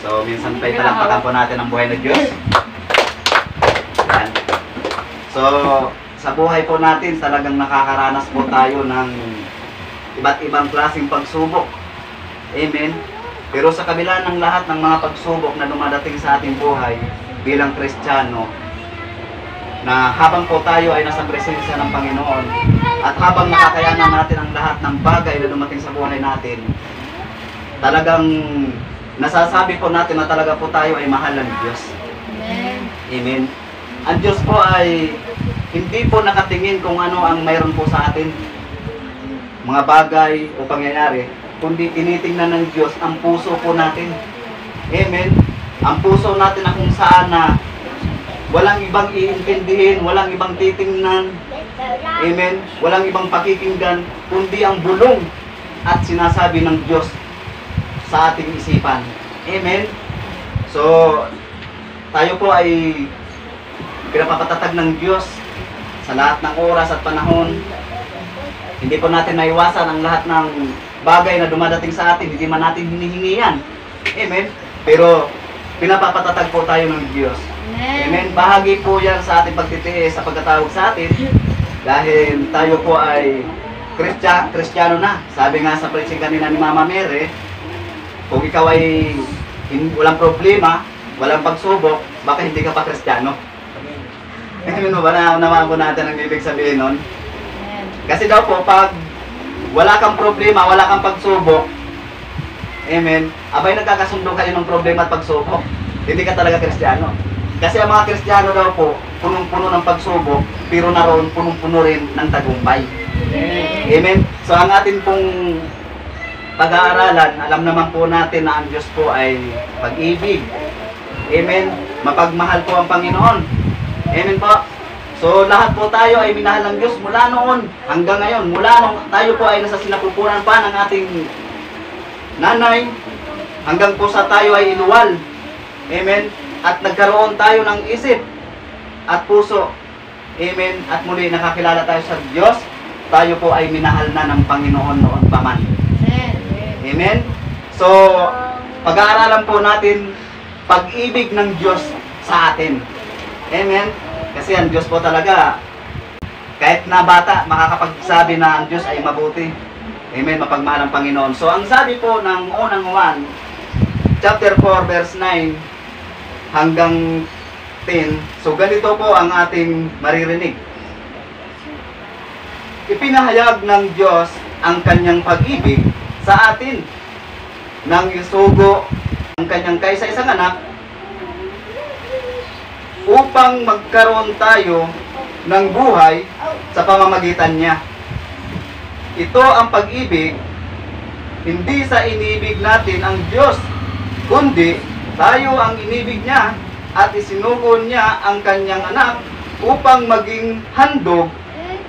So, minsan tayo talampakan po natin ang buhay ng Diyos. Yan. So, sa buhay po natin, talagang nakakaranas po tayo ng iba't ibang klaseng pagsubok. Amen. Pero sa kabila ng lahat ng mga pagsubok na dumadating sa ating buhay bilang Kristiyano, na habang po tayo ay nasa presensya ng Panginoon at habang nakakayanan natin ang lahat ng bagay na dumating sa buhay natin, talagang nasasabi po natin na talaga po tayo ay mahal ng Diyos. Amen. Amen. Ang Diyos po ay hindi po nakatingin kung ano ang mayroon po sa atin, mga bagay o pangyayari, kundi tinitingnan ng Diyos ang puso po natin. Amen. Ang puso natin na kung saan na walang ibang iintindihin, walang ibang titingnan. Amen. Walang ibang pakikinggan, kundi ang bulong at sinasabi ng Diyos sa ating isipan. Amen. So, tayo po ay pinapapatatag ng Diyos sa lahat ng oras at panahon. Hindi po natin maiwasan ang lahat ng bagay na dumadating sa atin, hindi man natin hinihingi yan. Amen. Pero pinapapatatag po tayo ng Diyos. Amen. Bahagi po yan sa ating pagtitiis sa pagkatawag sa atin. Dahil tayo po ay Kristiyano na. Sabi nga sa preaching kanina ni Mama Mary, kung ikaw ay walang problema, walang pagsubok, baka hindi ka pa Kristiyano. Amen mo ba? Naunawaan po natin ang ibig sabihin nun? Kasi daw po, pag wala kang problema, wala kang pagsubok, amen, abay nagkakasundo kayo ng problema at pagsubok, hindi ka talaga Kristiyano. Kasi ang mga Kristiyano daw po, punong-puno ng pagsubok, pero naroon punong-puno rin ng tagumpay. Amen. So ang atin pong pag-aaralan, alam naman po natin na ang Diyos po ay pag-ibig. Amen. Mapagmahal po ang Panginoon. Amen po. So lahat po tayo ay minahal ng Diyos mula noon hanggang ngayon. Mula nung tayo po ay nasa sinapupunan pa ng ating nanay, hanggang po sa tayo ay inuwal. Amen. At nagkaroon tayo ng isip at puso. Amen. At muli nakakilala tayo sa Diyos. Tayo po ay minahal na ng Panginoon noon pa man. Amen. So, pag-aaralan po natin pag-ibig ng Diyos sa atin. Amen. Kasi ang Diyos po talaga, kahit na bata, makakapagsabi na ang Diyos ay mabuti. Amen. Mapagmahal ang Panginoon. So, ang sabi po ng unang Juan, chapter 4, verse 9, hanggang 10. So, ganito po ang ating maririnig. Ipinahayag ng Diyos ang kanyang pag-ibig sa atin nang isugo ang kanyang kaisa-isang anak upang magkaroon tayo ng buhay sa pamamagitan niya. Ito ang pag-ibig, hindi sa inibig natin ang Diyos, kundi tayo ang inibig niya at isinugo niya ang kanyang anak upang maging handog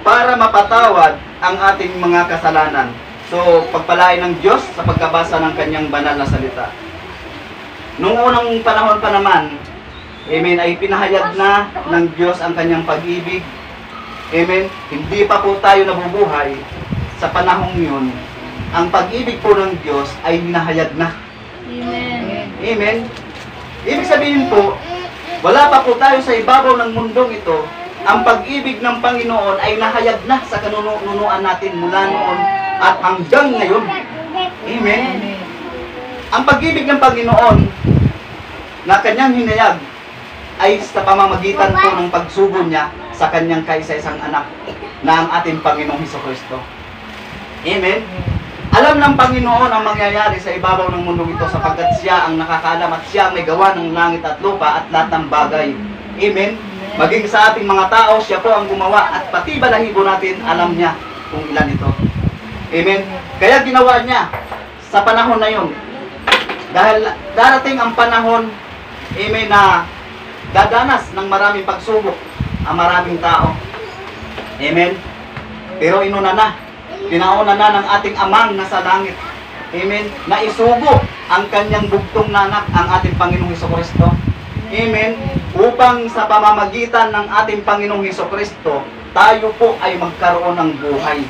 para mapatawad ang ating mga kasalanan. So, pagpalain ng Diyos sa pagkabasa ng kanyang banal na salita. Noong unang panahon pa naman, amen, ay pinahayag na ng Diyos ang kanyang pag-ibig. Amen. Hindi pa po tayo nabubuhay sa panahong yun. Ang pag-ibig po ng Diyos ay hinahayag na. Amen. Amen. Ibig sabihin po, wala pa po tayo sa ibabaw ng mundong ito. Ang pag-ibig ng Panginoon ay nahayag na sa kanunuan natin mula noon at hanggang ngayon. Amen. Ang pag-ibig ng Panginoon na kanyang hinayag ay sa pamamagitan po ng pagsugo niya sa kanyang kaisa-isang anak na ang ating Panginoong Hesukristo. Amen. Alam ng Panginoon ang mangyayari sa ibabaw ng mundong ito sapagkat siya ang nakakaalam at siya ang may gawa ng langit at lupa at lahat ng bagay. Amen. Maging sa ating mga tao, siya po ang gumawa at pati balahibo natin, alam niya kung ilan ito. Amen. Kaya ginawa niya sa panahon na yun. Dahil darating ang panahon, amen, na dadanas ng maraming pagsubok ang maraming tao. Amen. Pero inuna na. Pinauna na ng ating amang nasa langit. Amen. Na isugo ang kanyang bugtong na anak, ang ating Panginoong Hesukristo. Amen. Upang sa pamamagitan ng ating Panginoong Hesukristo, tayo po ay magkaroon ng buhay.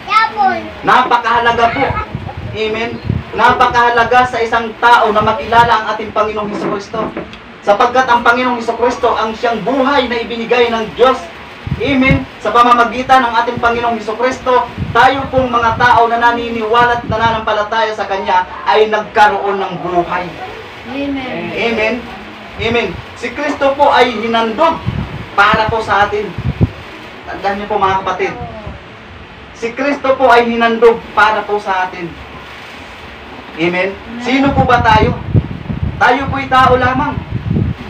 Napakahalaga po. Amen. napakahalaga sa isang tao na makilala ang ating Panginoong Hesukristo. Sapagkat ang Panginoong Hesukristo ang siyang buhay na ibinigay ng Diyos. Amen. Sa pamamagitan ng ating Panginoong Hesukristo, tayo pong mga tao na naniniwala at nananampalataya sa Kanya ay nagkaroon ng buhay. Amen. Amen. Amen. Si Kristo po ay hinandog para po sa atin. Tandaan niyo po mga kapatid. Si Kristo po ay hinandog para po sa atin. Amen. Sino po ba tayo? Tayo po'y tao lamang.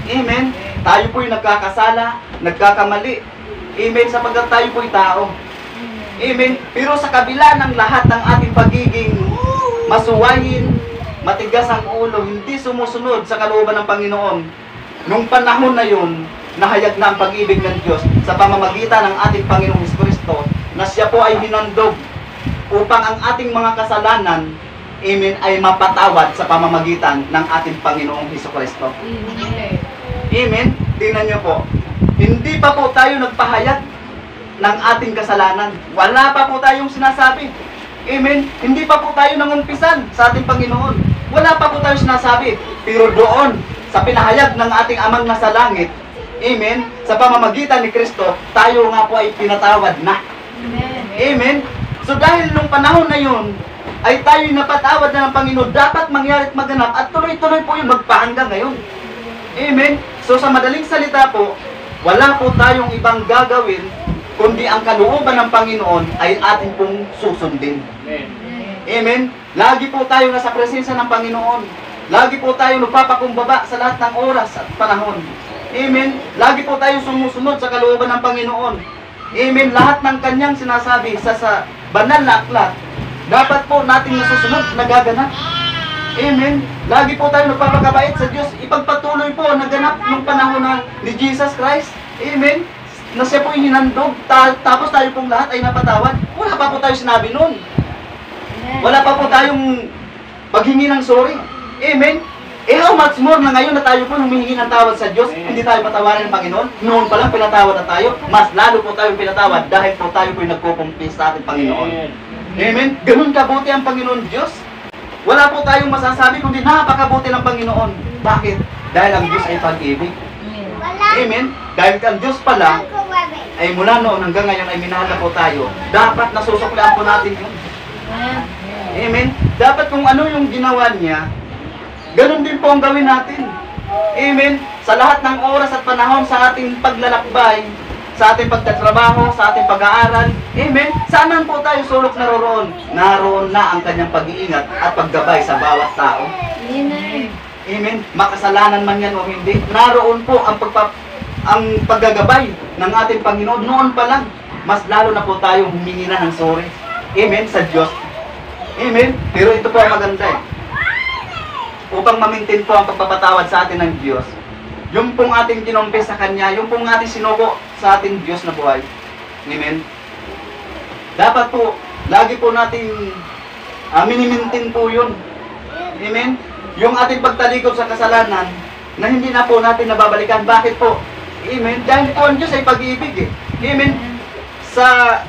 Amen. Tayo po'y nagkakasala, nagkakamali. Amen, sapagkat tayo po'y tao. Amen. Pero sa kabila ng lahat ng ating pagiging masuwayin, matigas ang ulo, hindi sumusunod sa kalooban ng Panginoon, nung panahon na yun, nahayag na ang pag-ibig ng Diyos sa pamamagitan ng ating Panginoong Hesukristo, na siya po ay hinandog upang ang ating mga kasalanan, amen, ay mapatawad sa pamamagitan ng ating Panginoong Hesukristo. Amen. Amen. Tingnan niyo po. Hindi pa po tayo nagpahayag ng ating kasalanan. Wala pa po tayong sinasabi. Amen. Hindi pa po tayo nangumpisan sa ating Panginoon. Wala pa po tayo sinasabi. Pero doon, sa pinahayag ng ating Amang nasa langit, amen, sa pamamagitan ni Kristo, tayo nga po ay pinatawad na. Amen. Amen. So dahil nung panahon na yun, ay tayo'y napatawad na ng Panginoon, dapat mangyari at maganap at tuloy-tuloy po yung magpahanggang ngayon. Amen. So sa madaling salita po, wala po tayong ibang gagawin kundi ang kalooban ng Panginoon ay ating pong susundin. Amen. Lagi po tayo nasa presensya ng Panginoon. Lagi po tayo nagpapakumbaba sa lahat ng oras at panahon. Amen. Lagi po tayo sumusunod sa kalooban ng Panginoon. Amen. Lahat ng kanyang sinasabi sa banal na aklat, dapat po nating nasusunod, nagaganap. Amen. Lagi po tayo nagpapakabait sa Diyos. Ipagpatuloy po ang naganap nung panahon ni Jesus Christ. Amen. Na siya po hinandog, tapos tayo pong lahat ay napatawad. Wala pa po tayo sinabi nun. Wala pa po tayong paghingi ng sorry. Amen. How much more na ngayon na tayo po humihingi ng tawad sa Diyos, hindi tayo patawarin ng Panginoon. Noon pa lang pinatawad na tayo, mas lalo po tayong pinatawad dahil po tayo po nagkukumpis sa ating Panginoon. Amen. Ganun kabuti ang Panginoon Diyos. Wala po tayong masasabi kundi napakabuti ng Panginoon. Bakit? Dahil ang Diyos ay pag-ibig. Amen. Dahil ang Diyos pala ay mula noon hanggang ngayon ay minahal na po tayo. Dapat nasusuklaan po natin yun. Amen. Dapat kung ano yung ginawa niya, ganun din po ang gawin natin. Amen. Sa lahat ng oras at panahon sa ating paglalakbay, sa ating pagtatrabaho, sa ating pag-aaral, amen, saan man po tayo sulok naroroon, naroon na ang kanyang pag-iingat at paggabay sa bawat tao. Amen. Amen. Makasalanan man yan o hindi, naroon po ang paggagabay ng ating Panginoon. Noon pa lang, mas lalo na po tayong humingi na ng sorry. Amen, sa Diyos. Amen. Pero ito po ang maganda eh. Upang ma-maintain po ang pagpapatawad sa atin ng Diyos, yung pong ating kinumpes sa Kanya, yung pong ating sinuko sa ating Diyos na buhay. Amen. Dapat po, lagi po nating minimintin po yun. Amen. Yung ating pagtalikod sa kasalanan, na hindi na po natin nababalikan. Bakit po? Amen. Dahil po ang Diyos ay pag-ibig eh. Amen. Sa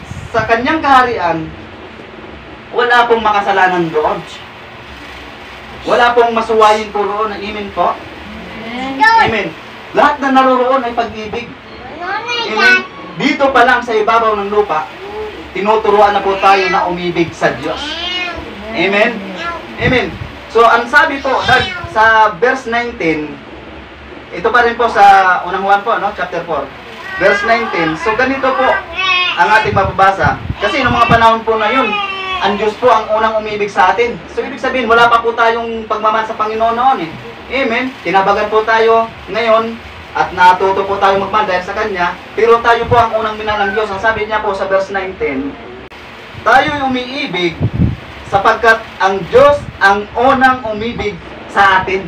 Kanyang kaharian, wala pong makasalanan doon. Wala pong masuwayin po roon. Amen po. Amen. Lahat na naroroon ay pag-ibig. Amen. Dito pa lang sa ibabaw ng lupa, tinuturuan na po tayo na umibig sa Diyos. Amen. Amen. So, ang sabi po, sa verse 19, ito pa rin po sa unang Juan po, no? Chapter 4. Verse 19. So, ganito po ang ating mababasa. Kasi noong mga panahon po na yun, ang Diyos po ang unang umibig sa atin. So, ibig sabihin, wala pa po tayong pagmamahal sa Panginoon noon eh. Amen. Tinabagan po tayo ngayon at natuto po tayo magmahal dahil sa Kanya. Pero tayo po ang unang minahal ng Diyos. Ang sabi niya po sa verse 19, tayo'y umiibig sapagkat ang Diyos ang unang umibig sa atin.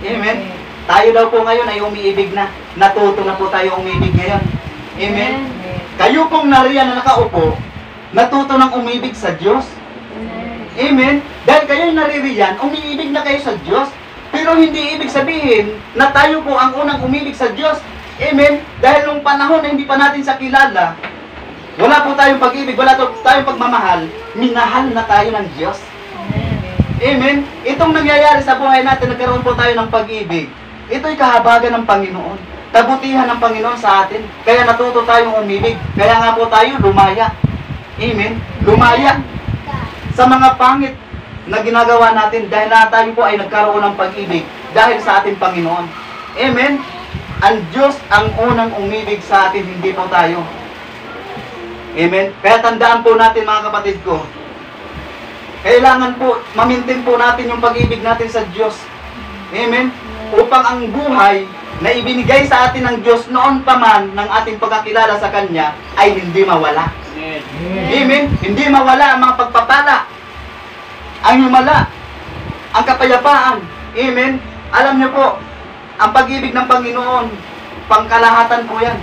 Amen. Tayo daw po ngayon ay umiibig na. Natuto na po tayo umibig ngayon. Amen. Kayo pong nariyan na nakaupo, natuto ng umibig sa Diyos. Amen. Dahil kayo'y naririyan, umiibig na kayo sa Diyos. Pero hindi ibig sabihin na tayo po ang unang umibig sa Diyos. Amen. Dahil nung panahon na hindi pa natin sa kilala, wala po tayong pag-ibig, wala tayong pagmamahal, minahal na tayo ng Diyos. Amen? Itong nangyayari sa buhay natin, nagkaroon po tayo ng pag-ibig. Ito'y kahabagan ng Panginoon. Kabutihan ng Panginoon sa atin. Kaya natuto tayong umibig. Kaya nga po tayo lumaya. Amen? Lumaya sa mga pangit na ginagawa natin dahil na tayo po ay nagkaroon ng pag-ibig dahil sa ating Panginoon. Amen? Ang Diyos ang unang umibig sa atin, hindi po tayo. Amen? Kaya tandaan po natin mga kapatid ko, kailangan po, mamintin po natin yung pag-ibig natin sa Diyos. Amen? Upang ang buhay na ibinigay sa atin ng Diyos noon pa man ng ating pagkakilala sa Kanya ay hindi mawala. Amen? Hindi mawala ang mga pagpapala, ang himala, ang kapayapaan. Amen? Alam niyo po, ang pag-ibig ng Panginoon, pangkalahatan po yan.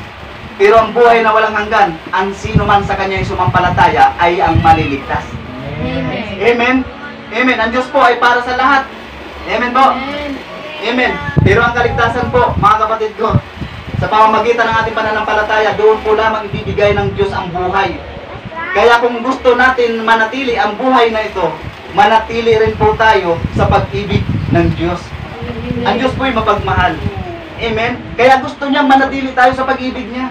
Pero ang buhay na walang hanggan, ang sino man sa Kanya ay sumampalataya ay ang maliligtas. Amen. Amen? Amen. Ang Diyos po ay para sa lahat. Amen po? Amen. Amen. Pero ang kaligtasan po, mga kapatid ko, sa pamamagitan ng ating pananampalataya, doon po lamang ibibigay ng Diyos ang buhay. Kaya kung gusto natin manatili ang buhay na ito, manatili rin po tayo sa pag-ibig ng Diyos. Ang Diyos po ay mapagmahal. Amen? Kaya gusto niya manatili tayo sa pag-ibig niya.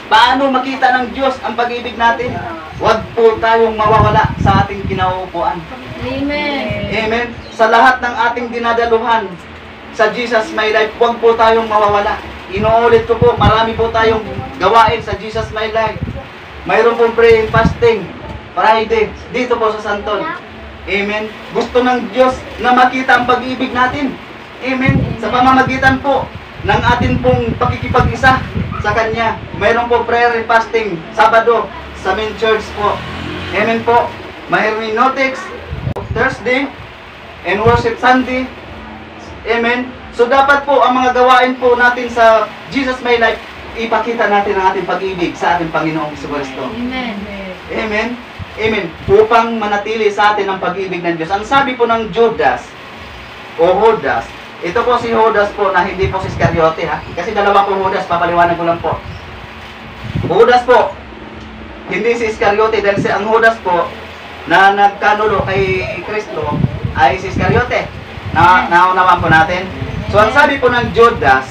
Paano makita ng Diyos ang pag-ibig natin? Huwag po tayong mawawala sa ating kinauupuan. Amen. Amen? Sa lahat ng ating dinadaluhan sa Jesus My Life, huwag po tayong mawawala. Inuulit ko po, marami po tayong gawain sa Jesus My Life. Mayroon pong praying, fasting, Friday, dito po sa Santon. Amen? Gusto ng Diyos na makita ang pag-ibig natin. Amen? Sa pamamagitan po ng atin pong pakikipag-isa sa Kanya. Mayroon po prayer and fasting, Sabado, sa main church po. Amen po. May hermeneutics, Thursday, and worship Sunday. Amen. So dapat po ang mga gawain po natin sa Jesus My Life, ipakita natin ang ating pag-ibig sa ating Panginoong Jesucristo. Amen. Amen. Amen. Upang manatili sa atin ang pag-ibig ng Diyos. Ang sabi po ng Judas, o Judas, ito po si Judas po na hindi po si Iscariote ha. Kasi dalawa po Judas, papaliwanag ko lang po. Judas po, hindi si Iscariote dahil ang Judas po na nagkanulo kay Kristo ay si Iscariote. Naunawan po natin. So ang sabi po ng Judas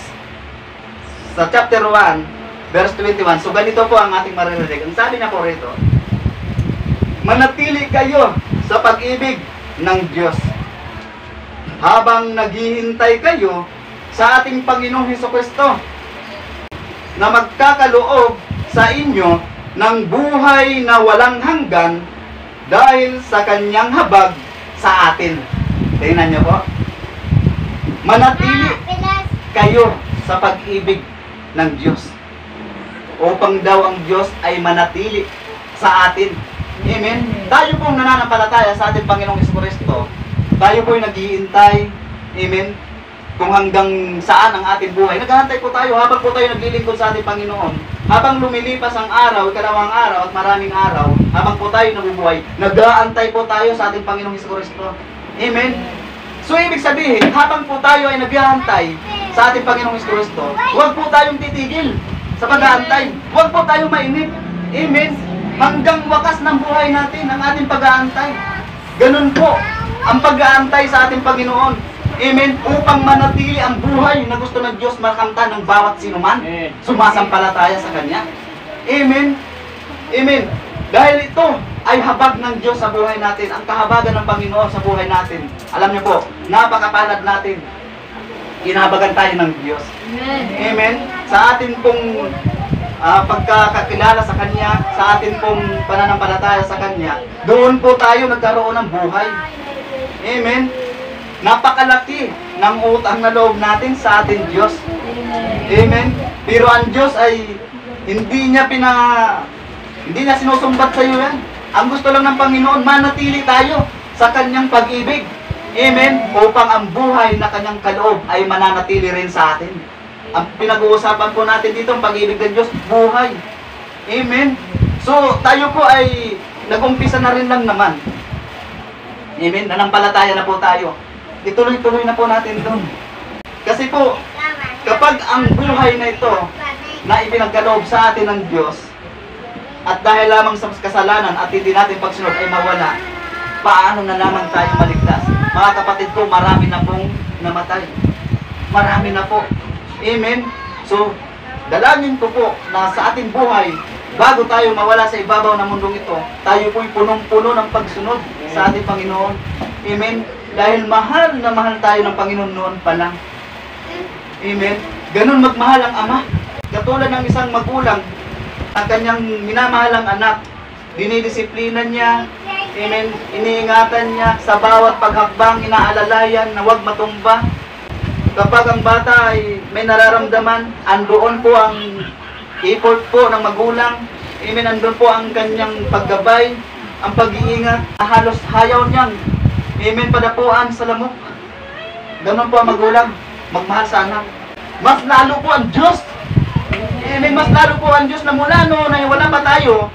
sa chapter 1 verse 21. So ganito po ang ating maririnig. Ang sabi niya po rito, manatili kayo sa pag-ibig ng Diyos habang naghihintay kayo sa ating Panginoong Jesucristo na magkakaloob sa inyo ng buhay na walang hanggan dahil sa Kanyang habag sa atin. Tingnan niyo po. Manatili kayo sa pag-ibig ng Diyos upang daw ang Diyos ay manatili sa atin. Amen? Tayo pong nananampalataya sa ating Panginoong Jesucristo, tayo po'y nag-iintay, amen, kung hanggang saan ang ating buhay. Naghahantay po tayo habang po tayo naglilingkod sa ating Panginoon. Habang lumilipas ang araw, ikalawang araw at maraming araw, habang po tayo nabubuhay, nag-aantay po tayo sa ating Panginoong Jesucristo. Amen? So, ibig sabihin, habang po tayo ay naghahantay sa ating Panginoong Jesucristo, huwag po tayong titigil sa pag-aantay. Huwag po tayong mainip. Amen? Hanggang wakas ng buhay natin ang ating pag-aantay. Ganun po ang pag-aantay sa ating Panginoon. Amen? Upang manatili ang buhay na gusto ng Diyos makamtan ng bawat sinuman sumasampalataya sa Kanya. Amen? Amen? Dahil ito ay habag ng Diyos sa buhay natin. Ang kahabagan ng Panginoon sa buhay natin. Alam niyo po, napakapalad natin. Inahabagan tayo ng Diyos. Amen. Amen? Sa atin pong pagkakakilala sa Kanya, sa atin pong pananampalataya sa Kanya, doon po tayo nagkaroon ng buhay. Amen? Napakalaki ng utang na loob natin sa ating Diyos. Amen? Pero ang Diyos ay hindi niya sinusumbat sa iyo yan. Ang gusto lang ng Panginoon, manatili tayo sa Kanyang pag-ibig. Amen? Upang ang buhay na Kanyang kaloob ay mananatili rin sa atin. Ang pinag-uusapan po natin dito, ang pag-ibig ng Diyos, buhay. Amen? So, tayo po ay nag-umpisa na rin lang naman. Amen? Nanampalataya na po tayo. Ituloy-tuloy na po natin doon. Kasi po, kapag ang buhay na ito na ipinagkaloob sa atin ng Diyos, at dahil lamang sa kasalanan at hindi natin pagsunod ay mawala, paano na lamang tayo maligtas? Mga kapatid ko, marami na pong namatay. Marami na po. Amen? So, dalangin ko po na sa ating buhay, bago tayo mawala sa ibabaw ng mundong ito, tayo po'y punong-puno ng pagsunod sa ating Panginoon. Amen? Dahil mahal na mahal tayo ng Panginoon noon pa lang. Amen? Ganun magmahal ang Ama. Katulad ng isang magulang, ang kanyang minamahalang anak, dinidisiplina niya, amen, iniingatan niya sa bawat paghakbang, inaalalayan na huwag matumba. Kapag ang bata ay may nararamdaman, andoon po ang effort po ng magulang, amen, andun po ang kanyang paggabay, ang pag-iingat, halos hayaw niyang, amen, padapuan sa lamok. Ganun po ang magulang, magmahal sa anak. Mas lalo po ang Diyos, amen, mas lalo po ang Diyos na mula noon ay wala pa tayo,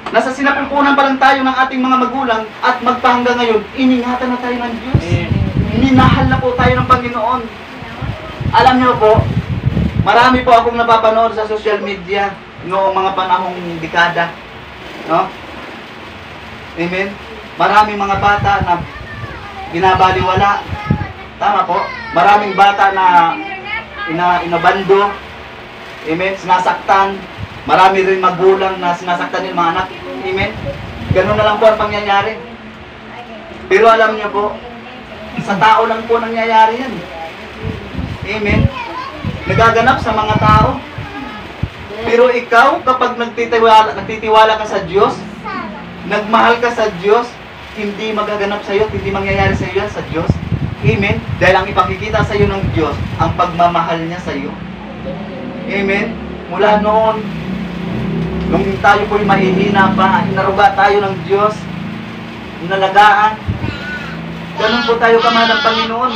nasa sinapupunan pa lang tayo ng ating mga magulang at magpahanggang ngayon, iningatan na tayo ng Diyos. Minahal na po tayo ng Panginoon. Alam niyo po, marami po akong napapanood sa social media noong mga panahong dekada. No? Amen? Maraming mga bata na binabaliwala. Tama po. Maraming bata na inabando. Amen? Sinasaktan. Marami rin magulang na sinasaktan yung mga anak. Amen? Ganun na lang po ang pangyayari. Pero alam niyo po, sa tao lang po nangyayari yan. Amen? Nagaganap sa mga tao. Pero ikaw, kapag nagtitiwala ka sa Diyos, nagmahal ka sa Diyos, hindi magaganap sa iyo, hindi mangyayari sa iyo sa Diyos. Amen? Dahil ang ipakikita sa iyo ng Diyos, ang pagmamahal niya sa iyo. Amen? Mula noon, nung tayo po'y mahihina pa, inaruga tayo ng Diyos, inalagaan, ganun po tayo kamahal ng Panginoon.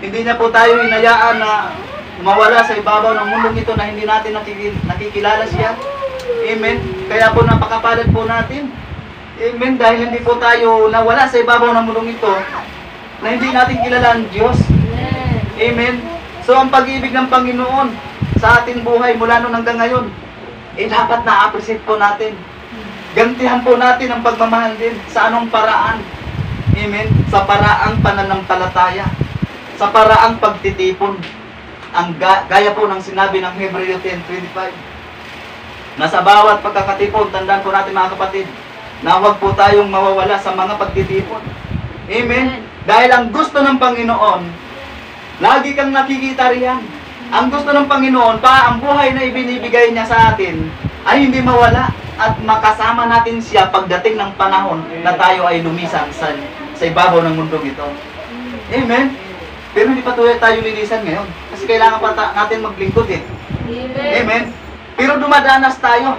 Hindi niya po tayo hinayaan na mawala sa ibabaw ng mundong ito na hindi natin nakikilala siya. Amen. Kaya po napakapalad po natin. Amen. Dahil hindi po tayo nawala sa ibabaw ng mundong ito na hindi natin kilala ang Diyos. Amen. So ang pag-ibig ng Panginoon sa ating buhay mula noon hanggang ngayon, dapat na-appreciate po natin. Gantihan po natin ang pagmamahal din. Sa anong paraan? Amen. Sa paraang pananampalataya. Sa paraang pagtitipon. Ang gaya po ng sinabi ng Hebreo 10:25. Na sa bawat pagkakatipon, tandaan po natin mga kapatid, na huwag po tayong mawawala sa mga pagtitipon. Amen. Dahil ang gusto ng Panginoon, lagi kang nakikita riyan. Ang gusto ng Panginoon, ang buhay na ibinibigay niya sa atin, ay hindi mawala at makasama natin siya pagdating ng panahon na tayo ay lumisan sa ibabaw ng mundong ito. Amen? Pero hindi pa tayo lilisan ngayon. Kasi kailangan pa natin maglingkod eh. Amen? Pero dumadanas tayo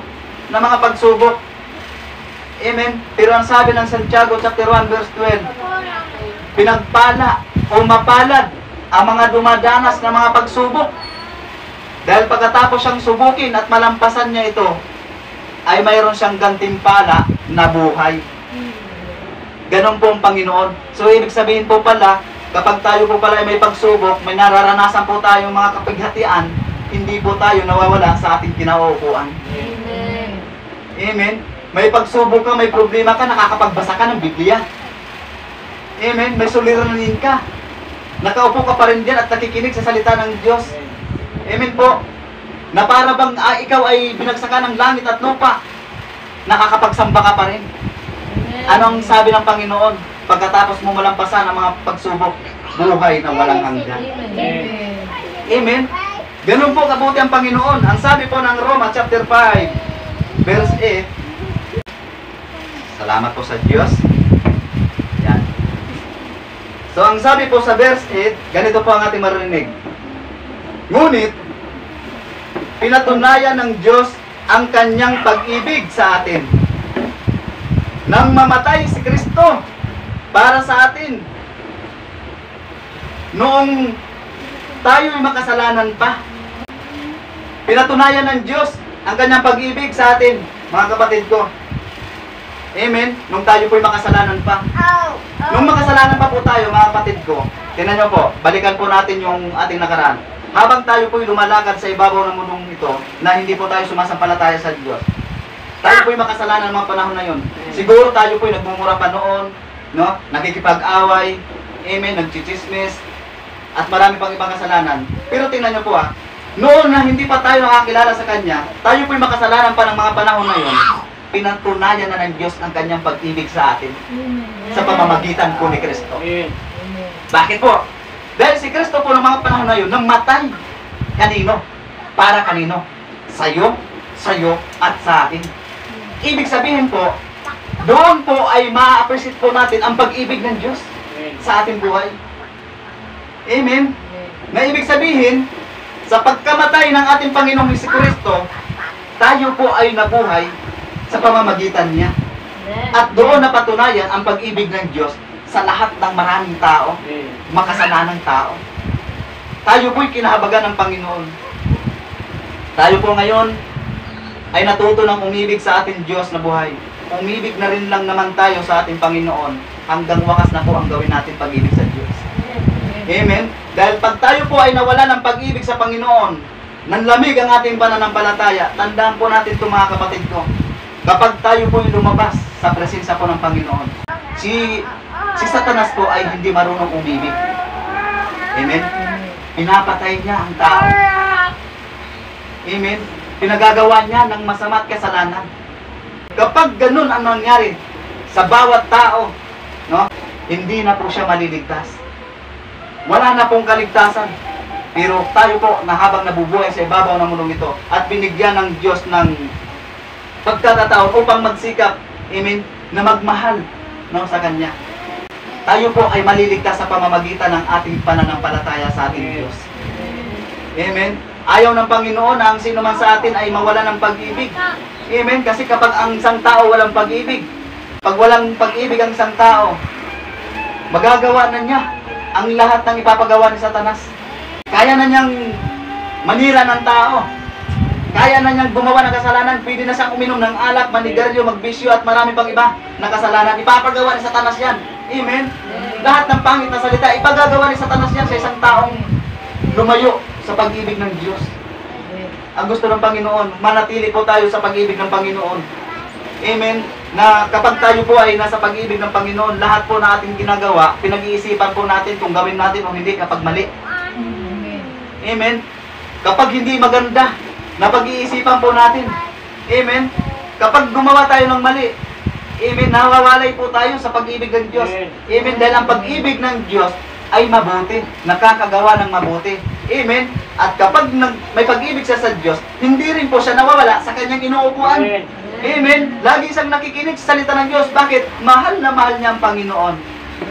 ng mga pagsubok. Amen? Pero ang sabi ng Santiago chapter 1 verse 12, pinagpala o mapalad ang mga dumadanas ng mga pagsubok. Dahil pagkatapos siyang subukin at malampasan niya ito, ay mayroon siyang gantimpala na buhay. Ganon po ang Panginoon. So ibig sabihin po pala, kapag tayo po pala ay may pagsubok, may nararanasan po tayong mga kapighatian, hindi po tayo nawawala sa ating kinauupuan. Amen. Amen. May pagsubok ka, may problema ka, nakakapagbasa ka ng Biblia. Amen. May suliranin ka. Nakaupo ka pa rin dyan at nakikinig sa salita ng Diyos. Amen po. Na para bang ikaw ay binagsakan ng langit at lupa, nakakapagsamba ka pa rin. Anong sabi ng Panginoon? Pagkatapos mo malampasan ang mga pagsubok, buhay na walang hanggan. Amen. Ganun po kabuti ang Panginoon. Ang sabi po ng Roma chapter 5, verse 8. Salamat po sa Diyos. Yan. So ang sabi po sa verse 8, ganito po ang ating marinig. Ngunit, pinatunayan ng Diyos ang kanyang pag-ibig sa atin. Nang mamatay si Kristo para sa atin. Noong tayo'y makasalanan pa. Pinatunayan ng Diyos ang kanyang pag-ibig sa atin, mga kapatid ko. Amen? Nung tayo po'y makasalanan pa. Nung makasalanan pa po tayo, mga kapatid ko, tingnan nyo po, balikan po natin yung ating nakaraan. Habang tayo po'y lumalakad sa ibabaw ng mundong ito, na hindi po tayo sumasampalataya sa Diyos, tayo po'y makasalanan ng mga panahon na yun. Siguro tayo po nagmumura pa noon, no? Nakikipag-away, amen, nagchichismis, at marami pang ibang kasalanan. Pero tingnan niyo po noon na hindi pa tayo nakakilala sa Kanya, tayo po'y makasalanan pa ng mga panahon na yun, pinatunayan na ng Diyos ang Kanyang pag-ibig sa atin sa pamamagitan po ni Kristo. Bakit po? Dahil si Kristo po ng mga panahon na yun, namatay. Kanino? Para kanino? Sa'yo, at sa atin. Ibig sabihin po, doon po ay ma-appreciate po natin ang pag-ibig ng Diyos sa ating buhay. Amen? Na ibig sabihin, sa pagkamatay ng ating Panginoong Jesucristo, tayo po ay nabuhay sa pamamagitan niya. At doon napatunayan ang pag-ibig ng Diyos sa lahat ng maraming tao, makasalanang tao. Tayo po'y kinahabagan ng Panginoon. Tayo po ngayon ay natuto ng umibig sa ating Diyos na buhay. Umibig na rin lang naman tayo sa ating Panginoon hanggang wakas na po ang gawin natin pag-ibig sa Diyos. Amen? Dahil pag tayo po ay nawala ng pag-ibig sa Panginoon, nanlamig ang ating pananampalataya, tandaan po natin ito mga kapatid ko. Kapag tayo po ay lumabas sa presensya po ng Panginoon, si Satanas po ay hindi marunong umibig. Amen? Pinapatay niya ang tao. Amen? Pinagagawa niya ng masama at kasalanan. Kapag ganun ang nangyari sa bawat tao, no, hindi na po siya maliligtas. Wala na pong kaligtasan. Pero tayo po na habang nabubuhay sa ibabaw ng mundong ito at binigyan ng Diyos ng pagkakataon upang magsikap, amen, na magmahal, no, sa Kanya. Tayo po ay maliligtas sa pamamagitan ng ating pananampalataya sa ating Diyos. Amen. Ayaw ng Panginoon na ang sino man sa atin ay mawala ng pag-ibig. Amen. Kasi kapag ang isang tao walang pag-ibig, pag walang pag-ibig ang isang tao, magagawa na niya ang lahat ng ipapagawa ni Satanas. Kaya na niyang manira ng tao. Kaya na niyang gumawa ng kasalanan. Pwede na siyang uminom ng alak, manigarilyo, magbisyo at marami pang iba na kasalanan. Ipapagawa ni Satanas yan. Amen. Lahat ng pangit na salita, ipagagawa ni Satanas yan sa isang taong lumayo sa pag-ibig ng Diyos. Ang gusto ng Panginoon, manatili po tayo sa pag-ibig ng Panginoon. Amen. Na kapag tayo po ay nasa pag-ibig ng Panginoon, lahat po na ating ginagawa, pinag-iisipan po natin kung gawin natin o hindi kapag mali. Amen. Kapag hindi maganda, napag-iisipan po natin. Amen. Kapag gumawa tayo ng mali, amen, nawawalay po tayo sa pag-ibig ng Diyos. Amen. Dahil ang pag-ibig ng Diyos ay mabuti, nakakagawa ng mabuti. Amen. At kapag may pag-ibig siya sa Diyos, hindi rin po siya nawawala sa kanyang inuupuan. Amen. Lagi siyang nakikinig sa salita ng Diyos. Bakit? Mahal na mahal niya ang Panginoon.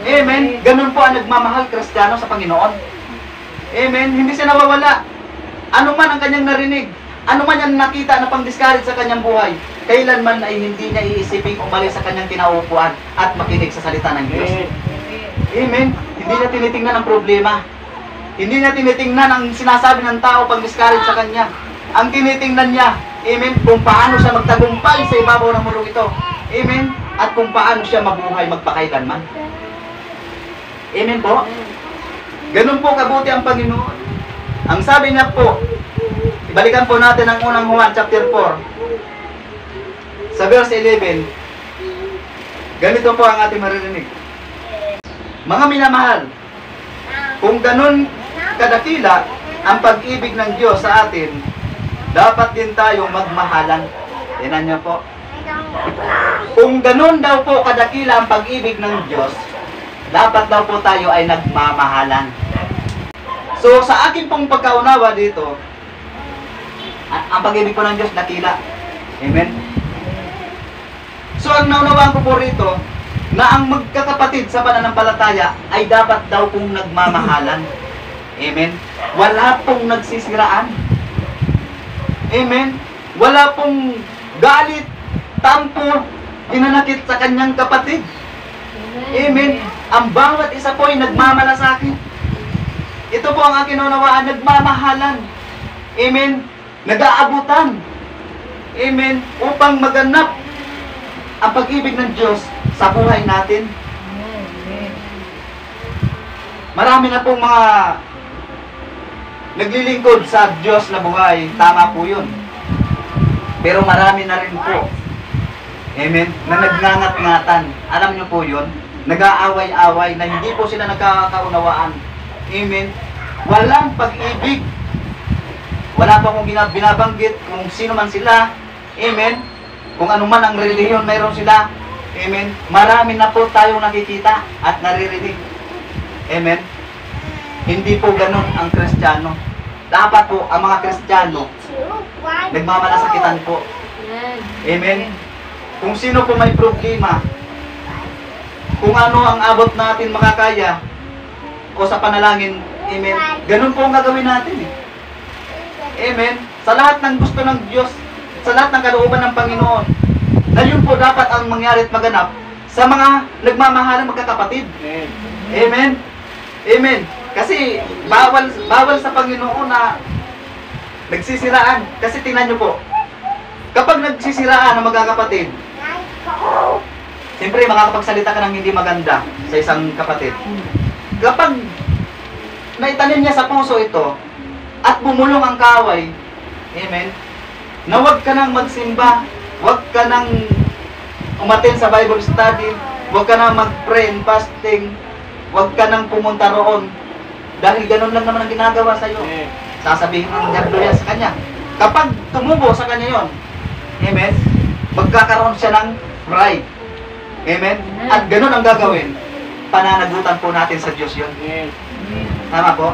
Amen. Ganun po ang nagmamahal Kristiyano sa Panginoon. Amen. Hindi siya nawawala. Ano man ang kanyang narinig, ano man ang nakita na pang-discourage sa kanyang buhay, kailanman ay hindi niya iisiping umalis sa kanyang kinaupuan at makinig sa salita ng Diyos. Amen. Hindi niya tinitingnan ang problema. Hindi niya tinitingnan ang sinasabi ng tao pang-discourage sa kanya. Ang tinitingnan niya, amen, kung paano siya magtagumpay sa ibabaw ng mundo ito. Amen. At kung paano siya mabuhay magpakailanman. Amen po. Ganun po kabuti ang Panginoon. Ang sabi niya po, ibalikan po natin ang unang Juan chapter 4. Sa verse 11, ganito po ang ating maririnig. Mga minamahal, kung ganun kadakila ang pag-ibig ng Diyos sa atin, dapat din tayong magmahalan. Tingnan niyo po. Kung ganun daw po kadakila ang pag-ibig ng Diyos, dapat daw po tayo ay nagmamahalan. So, sa akin pong pagkaunawa dito, ang pag-ibig po ng Diyos dakila. Amen? So, ang naunawaan ko po rito, na ang magkakapatid sa pananampalataya ay dapat daw pong nagmamahalan. Amen? Wala pong nagsisiraan. Amen? Wala pong galit, tampo, hinanakit sa kanyang kapatid. Amen? Ang bawat isa po ay nagmamalasakit. Ito po ang aking naunawaan, nagmamahalan. Amen? Nag-aabutan. Amen? Upang maganap ang pag-ibig ng Diyos sa buhay natin. Marami na pong mga naglilingkod sa Diyos na buhay. Tama po yun. Pero marami na rin po, Amen? Na nagngangat-ngatan. Alam niyo po yun? Nag-aaway-away na hindi po sila nagkakaunawaan. Amen? Walang pag-ibig. Wala pa akong binabanggit kung sino man sila. Amen? Kung ano man ang relihiyon mayroon sila. Amen? Marami na po tayong nakikita at naririnig. Amen? Hindi po ganun ang Kristiyano. Dapat po ang mga Kristiyano nagmamalasakitan po. Amen? Kung sino po may problema, kung ano ang abot natin makakaya o sa panalangin, amen, ganun po ang gagawin natin eh. Amen? Sa lahat ng gusto ng Diyos, sa lahat ng kalooban ng Panginoon, na yun po dapat ang mangyari at maganap sa mga nagmamahalang magkakapatid. Amen? Amen? Kasi bawal sa Panginoon na nagsisiraan. Kasi tingnan nyo po, kapag nagsisiraan ng magkakapatid, siyempre makakapagsalita ka ng hindi maganda sa isang kapatid. Kapag naitanim niya sa puso ito at bumulong ang kaaway, amen, na huwag ka nang magsimba, huwag ka nang umattend sa Bible study, huwag ka nang mag-pray and fasting, huwag ka nang pumunta roon dahil ganun lang naman ang ginagawa sa iyo. Sasabihin ng diablo yan sa kanya. Kapag tumubo sa kanya yon, amen, magkakaroon siya ng pride. Amen? At ganun ang gagawin. Pananagutan po natin sa Diyos yun. Tama po?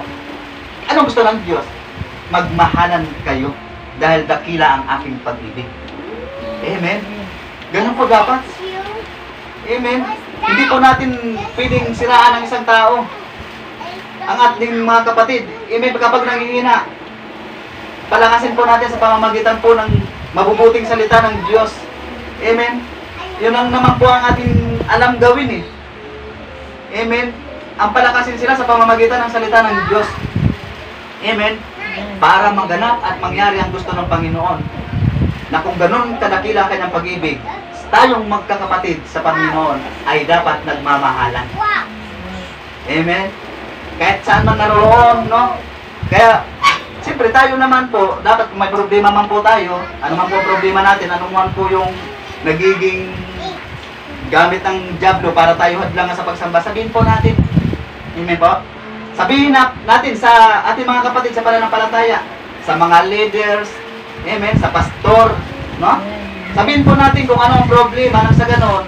Anong gusto ng Diyos? Magmahalan kayo dahil dakila ang aking pag-ibig. Amen? Ganun po dapat. Amen? Hindi po natin pwedeng siraan ang isang tao. Ang ating mga kapatid. Amen? Kapag nangihina, palakasin po natin sa pamamagitan po ng mabubuting salita ng Diyos. Amen? Yun ang naman po ang ating alam gawin eh. Amen? Ang palakasin sila sa pamamagitan ng salita ng Diyos. Amen? Para maganap at mangyari ang gusto ng Panginoon. Na kung ganun kadakila kanyang pag-ibig, tayong magkakapatid sa Panginoon ay dapat nagmamahalan. Amen? Kahit saan man naroon, no? Kaya, siyempre tayo naman po, dapat kung may problema man po tayo, ano man po problema natin, ano man po yung nagiging gamit ng diablo para tayo hadlangan sa pagsamba, sabihin po natin. Amen po? Sabihin natin sa ating mga kapatid sa pananampalataya, sa mga leaders, amen, sa pastor, no? Sabihin po natin kung ano ang problema nang sa ganon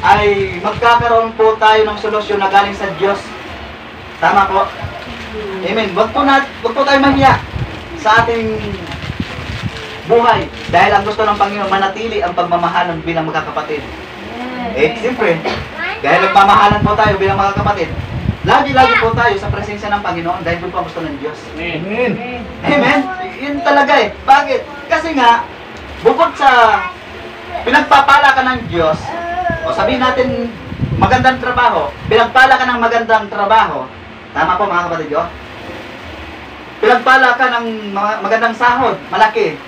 ay magkakaroon po tayo ng solusyon na galing sa Diyos. Tama po? Amen. Wag po tayo mahiya sa ating buhay dahil ang gusto ng Panginoon manatili ang pagmamahalan bilang magkakapatid. Siyempre, dahil nagmamahalan po tayo bilang magkakapatid, lagi-lagi po tayo sa presensya ng Panginoon dahil doon po ang gusto ng Diyos. Amen. Amen? Yun talaga eh. Bakit? Kasi nga, bukod sa pinagpapala ka ng Diyos, o sabihin natin magandang trabaho, pinagpala ka ng magandang trabaho, tama po mga kapatid ko? Pinagpala ka ng magandang sahod, malaki.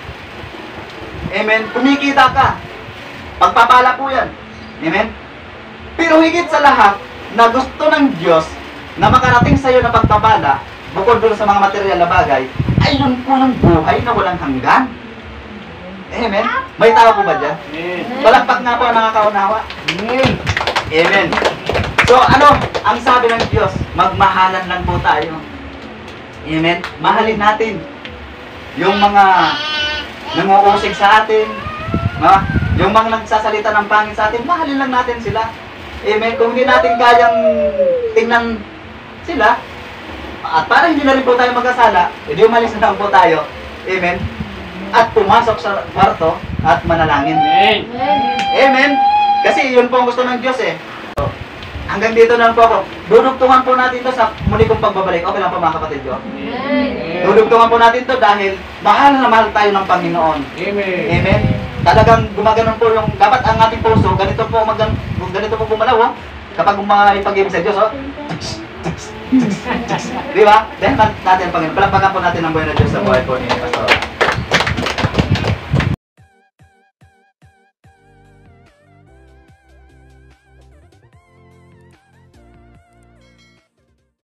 Amen? Kumikita ka. Pagpapala po yan. Amen? Pero higit sa lahat, na gusto ng Diyos na makarating sa iyo na pagpapala, bukod doon sa mga material na bagay, ay yun po ng buhay na walang hanggan. Amen? May tao po ba dyan? Palakpak nga po ang nakakaunawa. Amen. So ano, ang sabi ng Diyos, magmahalan lang po tayo. Amen? Mahalin natin yung mga nanguusig sa atin, yung mga nagsasalita ng pangit sa atin, mahalin lang natin sila. Amen? Kung hindi natin kayang tingnan sila, at para hindi na rin po tayo magkasala, edi umalis na lang po tayo. Amen? At pumasok sa kwarto at manalangin. Amen. Amen? Kasi yun po ang gusto ng Diyos eh. So, hanggang dito lang po ako. Dudugtungan po natin to sa muli kong pagbabalik. Okay lang po mga kapatid ko? Dudugtungan po natin to dahil mahal na mahal tayo ng Panginoon. Amen. Amen? Talagang gumaganon po yung, dapat ang ating puso, ganito po gumalaw, oh. Kapag may pag-ibig sa Diyos, oh. Di ba? Dahil natin ang Panginoon. Palakpakan po natin ang buhay na Diyos sa buhay po niya.